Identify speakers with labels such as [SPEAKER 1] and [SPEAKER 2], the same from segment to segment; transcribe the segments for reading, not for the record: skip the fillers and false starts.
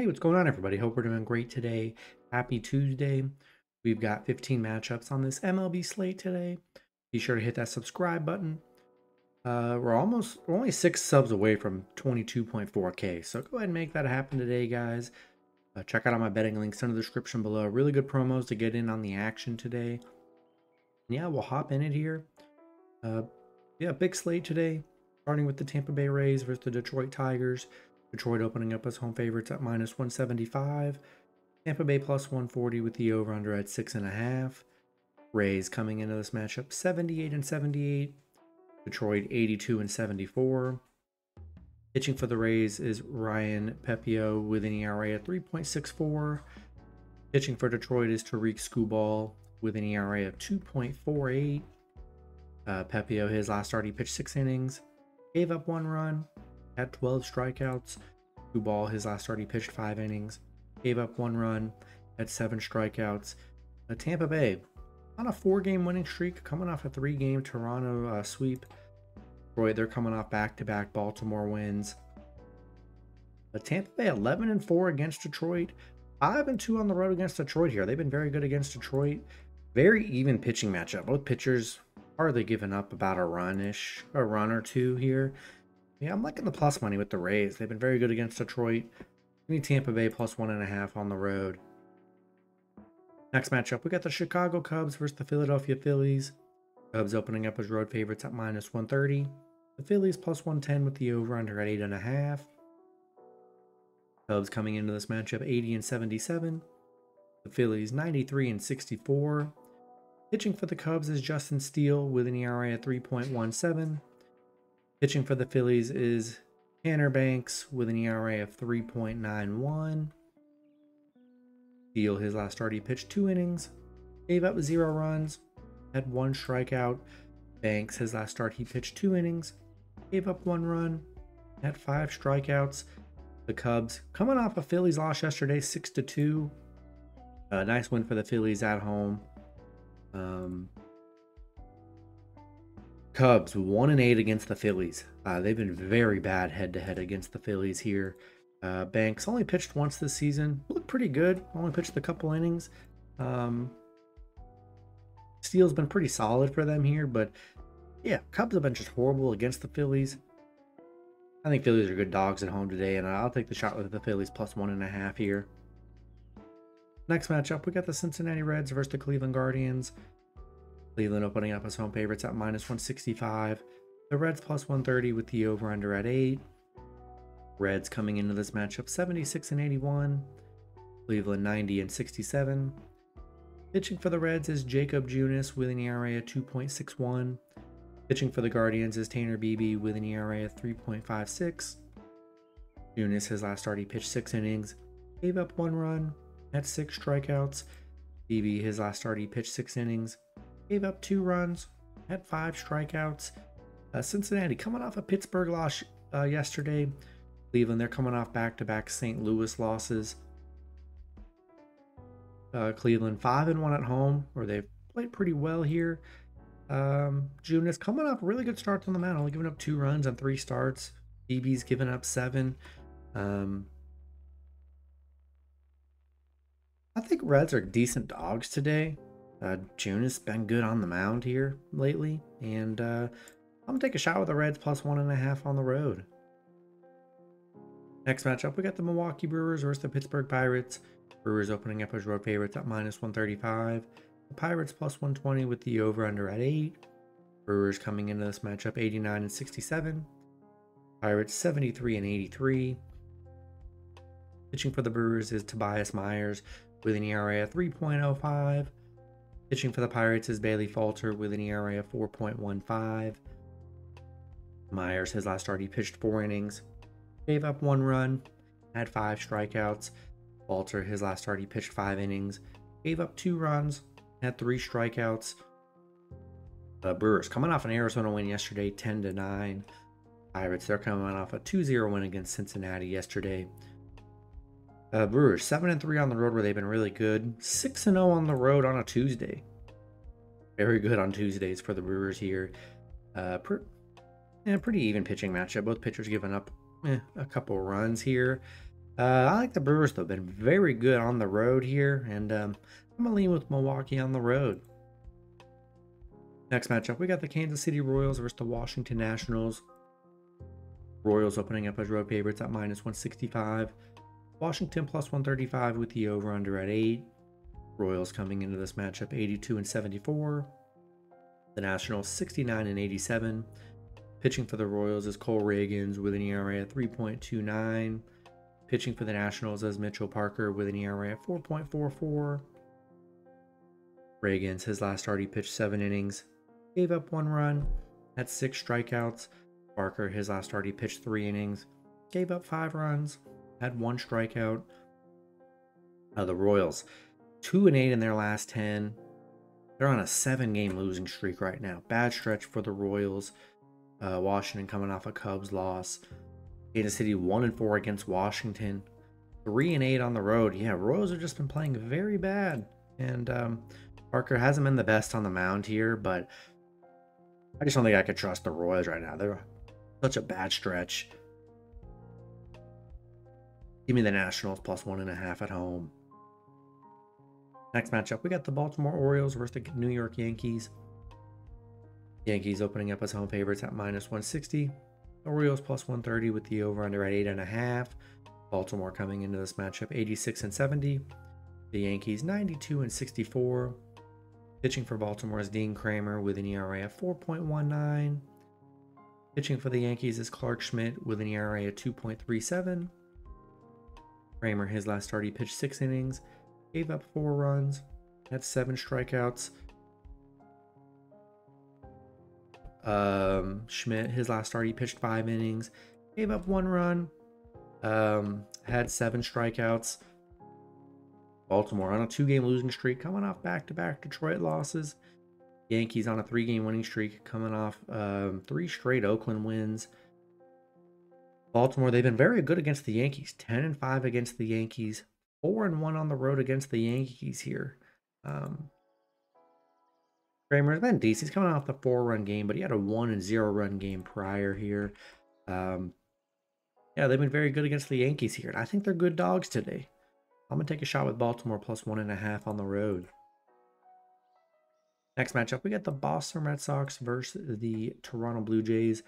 [SPEAKER 1] Hey, what's going on, everybody? Hope we're doing great today. Happy Tuesday. We've got 15 matchups on this MLB slate today. Be sure to hit that subscribe button. We're only 6 subs away from 22.4K, so go ahead and make that happen today, guys. Check out all my betting links in the description below. Really good promos to get in on the action today. And yeah, we'll hop in it here. Yeah, big slate today, starting with the Tampa Bay Rays versus the Detroit Tigers. Detroit opening up as home favorites at -175. Tampa Bay +140 with the over-under at 6.5. Rays coming into this matchup 78-78. Detroit 82-74. Pitching for the Rays is Ryan Pepio with an ERA at 3.64. Pitching for Detroit is Tariq Skubal with an ERA of 2.48. Pepio, his last start, he pitched 6 innings, gave up 1 run, had 12 strikeouts. Skubal, his last start, he pitched 5 innings, gave up 1 run, had 7 strikeouts. Tampa Bay on a 4-game winning streak, coming off a 3-game Toronto sweep. Detroit, they're coming off back-to-back Baltimore wins. Tampa Bay 11-4 against Detroit, 5-2 on the road against Detroit here. They've been very good against Detroit. Very even pitching matchup. Both pitchers hardly giving up about a run or two here. Yeah, I'm liking the plus money with the Rays. They've been very good against Detroit. Give me Tampa Bay +1.5 on the road. Next matchup, we got the Chicago Cubs versus the Philadelphia Phillies. Cubs opening up as road favorites at -130. The Phillies +110 with the over-under at 8.5. Cubs coming into this matchup 80-77. The Phillies 93-64. Pitching for the Cubs is Justin Steele with an ERA at 3.17. Pitching for the Phillies is Tanner Banks with an ERA of 3.91. Steele, his last start, he pitched 2 innings, gave up 0 runs, had 1 strikeout. Banks, his last start, he pitched 2 innings, gave up 1 run, had 5 strikeouts. The Cubs coming off a Phillies loss yesterday, 6-2. Nice win for the Phillies at home. Cubs 1-8 against the Phillies. They've been very bad head-to-head against the Phillies here. Banks only pitched once this season. Looked pretty good. Only pitched a couple innings. Steele's been pretty solid for them here, but yeah, Cubs have been just horrible against the Phillies. I think Phillies are good dogs at home today, and I'll take the shot with the Phillies +1.5 here. Next matchup, we got the Cincinnati Reds versus the Cleveland Guardians. Cleveland opening up as home favorites at -165. The Reds +130 with the over-under at 8. Reds coming into this matchup 76-81. Cleveland 90-67. Pitching for the Reds is Jacob Junis with an ERA of 2.61. Pitching for the Guardians is Tanner Beebe with an ERA of 3.56. Junis, his last start, he pitched 6 innings, gave up 1 run, had 6 strikeouts. Beebe, his last start, he pitched 6 innings, gave up 2 runs, had 5 strikeouts. Cincinnati coming off a Pittsburgh loss yesterday. Cleveland, they're coming off back-to-back St. Louis losses. Cleveland 5-1 at home, where they've played pretty well here. Junis coming off really good starts on the mound, only giving up 2 runs on 3 starts. Beebe's given up 7. I think Reds are decent dogs today. Junis been good on the mound here lately, and I'm gonna take a shot with the Reds +1.5 on the road. Next matchup, we got the Milwaukee Brewers versus the Pittsburgh Pirates. Brewers opening up as road favorites at -135. The Pirates +120 with the over-under at 8. Brewers coming into this matchup 89-67. Pirates 73-83. Pitching for the Brewers is Tobias Myers with an ERA of 3.05. Pitching for the Pirates is Bailey Falter with an ERA of 4.15. Myers, his last start, he pitched 4 innings, gave up 1 run, had 5 strikeouts. Falter, his last start, he pitched 5 innings, gave up 2 runs, had 3 strikeouts. Brewers coming off an Arizona win yesterday, 10-9. Pirates, they're coming off a 2-0 win against Cincinnati yesterday. Brewers 7-3 on the road, where they've been really good. 6-0 on the road on a Tuesday. Very good on Tuesdays for the Brewers here. Pretty even pitching matchup. Both pitchers giving up a couple runs here. I like the Brewers, though. Been very good on the road here, and I'm going to lean with Milwaukee on the road. Next matchup, we got the Kansas City Royals versus the Washington Nationals. Royals opening up as road favorites at -165. Washington +135 with the over-under at 8. Royals coming into this matchup 82-74. The Nationals 69-87. Pitching for the Royals is Cole Ragans with an ERA at 3.29. Pitching for the Nationals is Mitchell Parker with an ERA at 4.44. Ragans, his last start, he pitched 7 innings, gave up 1 run, had 6 strikeouts. Parker, his last start, he pitched 3 innings, gave up 5 runs, had 1 strikeout. The Royals, 2-8 in their last 10. They're on a 7-game losing streak right now. Bad stretch for the Royals. Washington coming off a Cubs loss. Kansas City 1-4 against Washington. 3-8 on the road. Yeah, Royals have just been playing very bad. And Parker hasn't been the best on the mound here, but I just don't think I could trust the Royals right now. They're such a bad stretch. Give me the Nationals +1.5 at home. Next matchup, we got the Baltimore Orioles versus the New York Yankees. Yankees opening up as home favorites at -160. Orioles +130 with the over-under at 8.5. Baltimore coming into this matchup 86-70. The Yankees 92-64. Pitching for Baltimore is Dean Kramer with an ERA of 4.19. Pitching for the Yankees is Clark Schmidt with an ERA of 2.37. Kramer, his last start, he pitched 6 innings, gave up 4 runs, had 7 strikeouts. Schmidt, his last start, he pitched 5 innings, gave up 1 run, had 7 strikeouts. Baltimore on a 2-game losing streak, coming off back-to-back Detroit losses. Yankees on a 3-game winning streak, coming off 3 straight Oakland wins. Baltimore, they've been very good against the Yankees. 10-5 against the Yankees. 4-1 on the road against the Yankees here. Kramer's been decent. He's coming off the 4-run game, but he had a 1-0-run game prior here. Yeah, they've been very good against the Yankees here. And I think they're good dogs today. I'm going to take a shot with Baltimore +1.5 on the road. Next matchup, we got the Boston Red Sox versus the Toronto Blue Jays.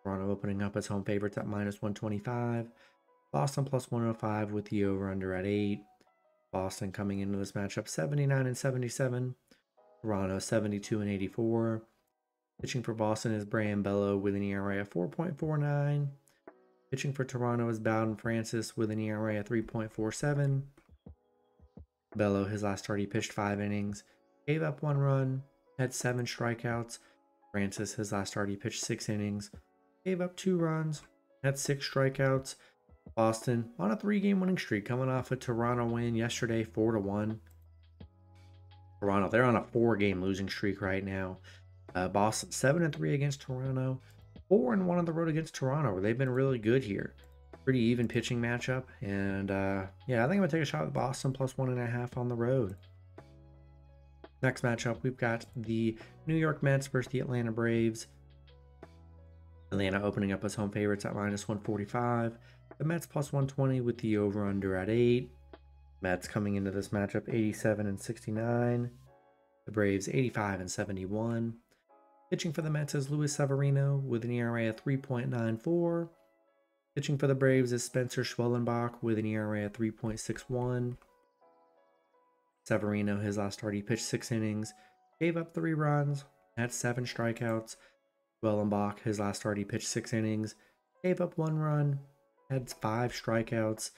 [SPEAKER 1] Toronto opening up as home favorites at -125. Boston +105 with the over-under at 8. Boston coming into this matchup 79-77. Toronto 72-84. Pitching for Boston is Brian Bello with an ERA of 4.49. Pitching for Toronto is Bowden Francis with an ERA of 3.47. Bello, his last start, he pitched 5 innings, gave up 1 run, had 7 strikeouts. Francis, his last start, he pitched 6 innings, gave up 2 runs, had 6 strikeouts. Boston on a 3-game winning streak, coming off a Toronto win yesterday, 4-1. Toronto, they're on a 4-game losing streak right now. Boston 7-3 against Toronto, 4-1 on the road against Toronto, where they've been really good here. Pretty even pitching matchup, and yeah, I think I'm gonna take a shot with Boston +1.5 on the road. Next matchup, we've got the New York Mets versus the Atlanta Braves. Atlanta opening up as home favorites at -145. The Mets +120 with the over-under at 8. Mets coming into this matchup 87-69. The Braves 85-71. Pitching for the Mets is Luis Severino with an ERA of 3.94. Pitching for the Braves is Spencer Schwellenbach with an ERA of 3.61. Severino, his last start, he pitched 6 innings, gave up 3 runs, had 7 strikeouts. Schwellenbach, his last start, he pitched 6 innings, gave up 1 run, had 5 strikeouts.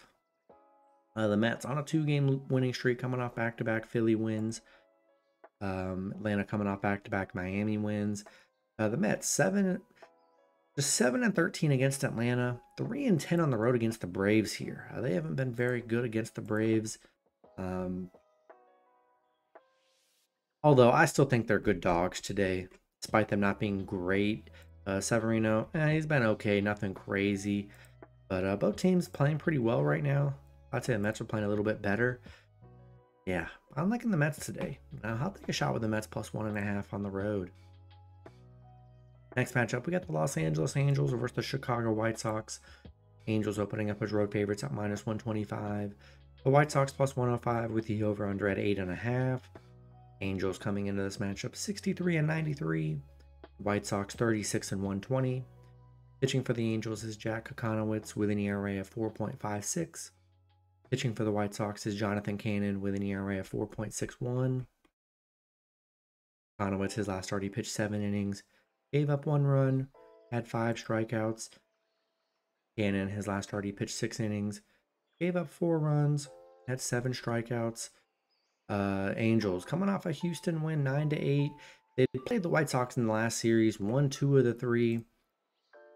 [SPEAKER 1] The Mets on a 2-game winning streak, coming off back-to-back Philly wins. Atlanta coming off back-to-back Miami wins. The Mets 7-13 against Atlanta, 3-10 on the road against the Braves here. They haven't been very good against the Braves. Although I still think they're good dogs today, despite them not being great. Severino, he's been okay, nothing crazy. But both teams playing pretty well right now. I'd say the Mets are playing a little bit better. Yeah, I'm liking the Mets today. I'll take a shot with the Mets +1.5 on the road. Next matchup, we got the Los Angeles Angels versus the Chicago White Sox. Angels opening up as road favorites at -125. The White Sox +105 with the over-under at 8.5. Angels coming into this matchup 63-93. White Sox 36-120. Pitching for the Angels is Jack Kokonowitz with an ERA of 4.56. Pitching for the White Sox is Jonathan Cannon with an ERA of 4.61. Kokonowitz, his last start, he pitched 7 innings, gave up 1 run, had 5 strikeouts. Cannon, his last start, he pitched 6 innings, gave up 4 runs, had 7 strikeouts. Angels coming off a Houston win 9-8. They played the White Sox in the last series, won 2 of the 3.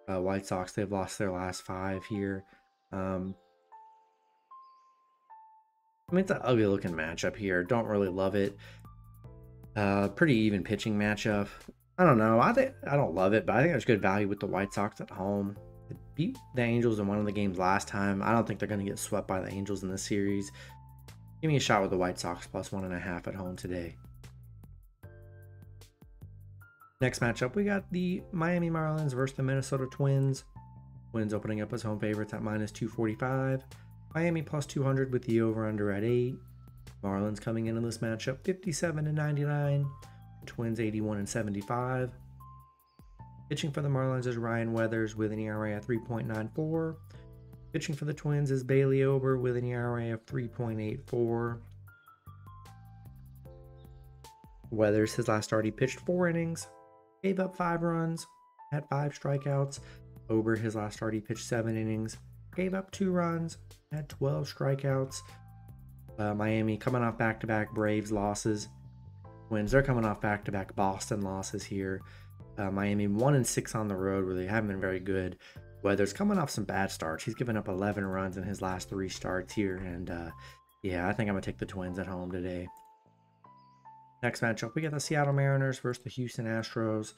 [SPEAKER 1] White Sox, they've lost their last 5 here. I mean, it's an ugly looking matchup here. Don't really love it. Pretty even pitching matchup. I don't know. I don't love it, but I think there's good value with the White Sox at home. They beat the Angels in one of the games last time. I don't think they're going to get swept by the Angels in this series. Give me a shot with the White Sox +1.5 at home today. Next matchup, we got the Miami Marlins versus the Minnesota Twins. Twins opening up as home favorites at -245. Miami +200 with the over-under at 8. Marlins coming into this matchup 57-99. Twins 81-75. Pitching for the Marlins is Ryan Weathers with an ERA at 3.94. Pitching for the Twins is Bailey Ober with an ERA of 3.84. Weathers, his last start, he pitched 4 innings, gave up 5 runs, had 5 strikeouts. Ober, his last start, he pitched 7 innings, gave up 2 runs, had 12 strikeouts. Miami coming off back-to-back Braves losses. Twins, they're coming off back-to-back Boston losses here. Miami 1-6 on the road, where they haven't been very good. Weathers coming off some bad starts. He's given up 11 runs in his last 3 starts here, and yeah, I think I'm gonna take the Twins at home today. Next matchup, we got the Seattle Mariners versus the Houston Astros.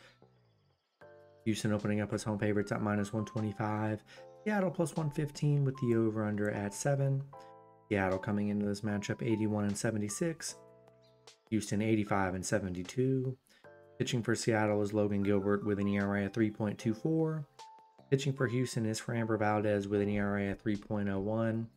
[SPEAKER 1] Houston opening up as home favorites at -125. Seattle +115 with the over-under at 7. Seattle coming into this matchup 81-76. Houston 85-72. Pitching for Seattle is Logan Gilbert with an ERA of 3.24. Pitching for Houston is Framber Valdez with an ERA of 3.01.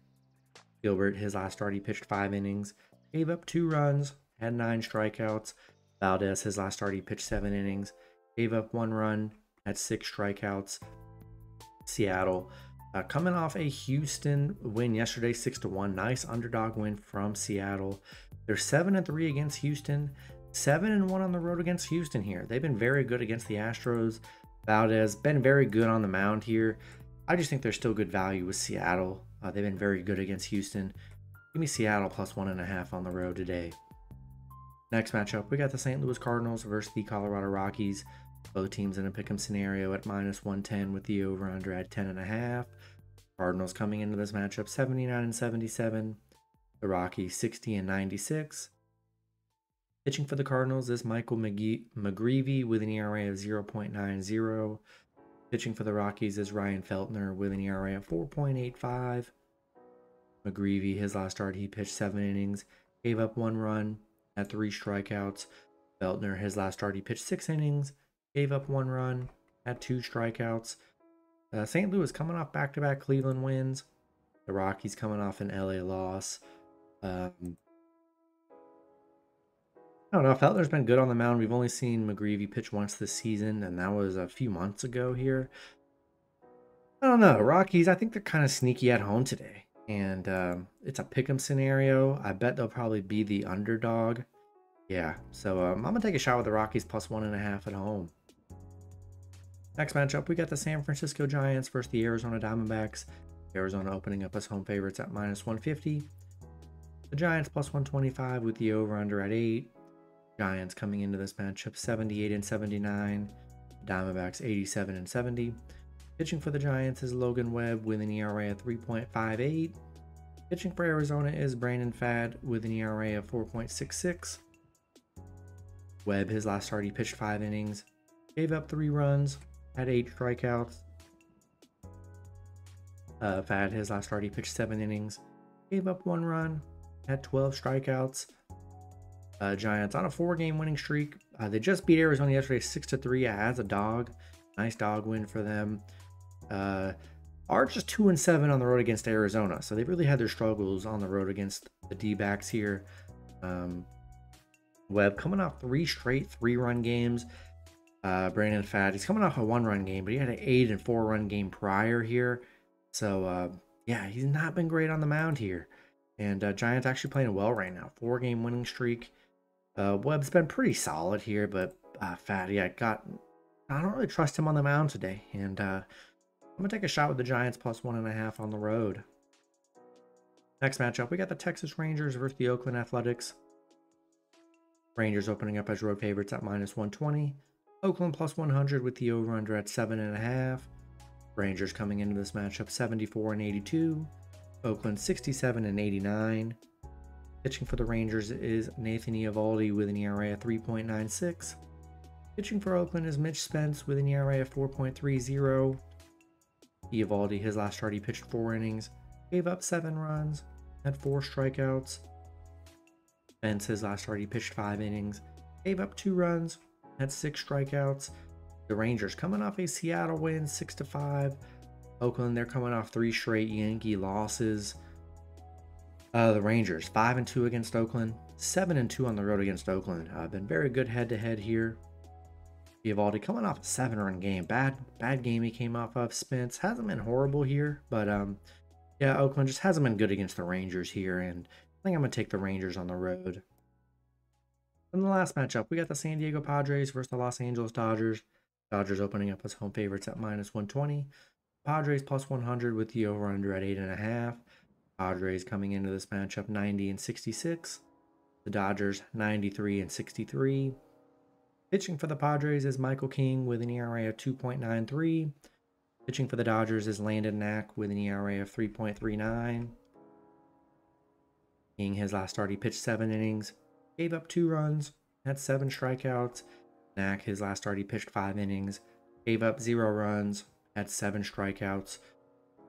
[SPEAKER 1] Gilbert, his last start, he pitched 5 innings, gave up 2 runs, had 9 strikeouts. Valdez, his last start, he pitched 7 innings, gave up 1 run, had 6 strikeouts. Seattle coming off a Houston win yesterday, 6-1. Nice underdog win from Seattle. They're 7-3 against Houston, 7-1 on the road against Houston here. They've been very good against the Astros. Valdez been very good on the mound here. I just think there's still good value with Seattle. They've been very good against Houston. Give me Seattle +1.5 on the road today. Next matchup, we got the St. Louis Cardinals versus the Colorado Rockies. Both teams in a pick'em scenario at -110 with the over-under at 10.5. Cardinals coming into this matchup 79-77. The Rockies 60-96. Pitching for the Cardinals is Michael McGreevy with an ERA of 0.90. Pitching for the Rockies is Ryan Feltner with an ERA of 4.85. McGreevy, his last start, he pitched 7 innings, gave up 1 run, had 3 strikeouts. Feltner, his last start, he pitched 6 innings, gave up 1 run, had 2 strikeouts. St. Louis coming off back-to-back Cleveland wins. The Rockies coming off an LA loss. I don't know. Feltner's been good on the mound. We've only seen McGreevy pitch once this season, and that was a few months ago here. I don't know. Rockies, I think they're kind of sneaky at home today. And it's a pick'em scenario. I bet they'll probably be the underdog. Yeah, so I'm going to take a shot with the Rockies +1.5 at home. Next matchup, we got the San Francisco Giants versus the Arizona Diamondbacks. Arizona opening up as home favorites at -150. The Giants +125 with the over-under at 8. Giants coming into this matchup 78-79. Diamondbacks 87-70. Pitching for the Giants is Logan Webb with an ERA of 3.58. Pitching for Arizona is Brandon Pfaadt with an ERA of 4.66. Webb, his last start, he pitched 5 innings, gave up 3 runs, had 8 strikeouts. Pfaadt, his last start, he pitched 7 innings, gave up 1 run, had 12 strikeouts. Giants on a 4-game winning streak. They just beat Arizona yesterday 6-3 as a dog. Nice dog win for them. are just 2-7 on the road against Arizona. So they've really had their struggles on the road against the D-backs here. Webb coming off 3 straight 3-run games. Brandon Pfaadt, he's coming off a 1-run game, but he had an 8 and 4-run game prior here. So yeah, he's not been great on the mound here. And Giants actually playing well right now. 4-game winning streak. Webb's been pretty solid here, but Pfaadt, yeah, I don't really trust him on the mound today. And I'm gonna take a shot with the Giants plus 1.5 on the road. Next matchup, we got the Texas Rangers versus the Oakland Athletics. Rangers opening up as road favorites at -120. Oakland plus 100 with the over/under at 7.5. Rangers coming into this matchup 74 and 82. Oakland 67 and 89. Pitching for the Rangers is Nathan Eovaldi with an ERA of 3.96. Pitching for Oakland is Mitch Spence with an ERA of 4.30. Eovaldi, his last start, he pitched 4 innings, gave up 7 runs, had 4 strikeouts. Spence, his last start, he pitched 5 innings, gave up 2 runs, had 6 strikeouts. The Rangers coming off a Seattle win 6-5. Oakland, they're coming off 3 straight Yankee losses. The Rangers 5-2 against Oakland, 7-2 on the road against Oakland. Been very good head-to-head here. Eovaldi coming off a 7-run game. Bad game he came off of. Spence hasn't been horrible here, but yeah, Oakland just hasn't been good against the Rangers here, and I think I'm gonna take the Rangers on the road. In the last matchup, we got the San Diego Padres versus the Los Angeles Dodgers. Dodgers opening up as home favorites at -120. Padres plus 100 with the over/under at 8.5. Padres coming into this matchup 90 and 66. The Dodgers 93 and 63. Pitching for the Padres is Michael King with an ERA of 2.93. Pitching for the Dodgers is Landon Knack with an ERA of 3.39. King, his last start, he pitched 7 innings, gave up 2 runs, had 7 strikeouts. Knack, his last start, he pitched 5 innings, gave up 0 runs, had 7 strikeouts.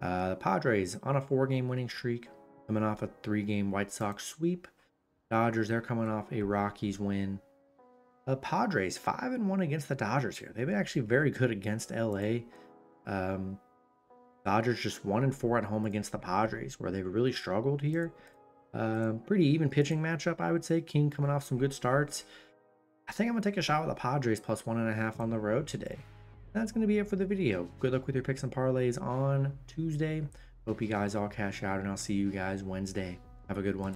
[SPEAKER 1] The Padres on a 4-game winning streak, coming off a 3-game White Sox sweep. Dodgers, they're coming off a Rockies win. Padres 5-1 against the Dodgers here. They've been actually very good against LA. Dodgers just 1-4 at home against the Padres, where they've really struggled here. Pretty even pitching matchup, I would say. King coming off some good starts. I think I'm gonna take a shot with the Padres plus 1.5 on the road today. That's gonna be it for the video. Good luck with your picks and parlays on Tuesday. Hope you guys all cash out, and I'll see you guys Wednesday. Have a good one.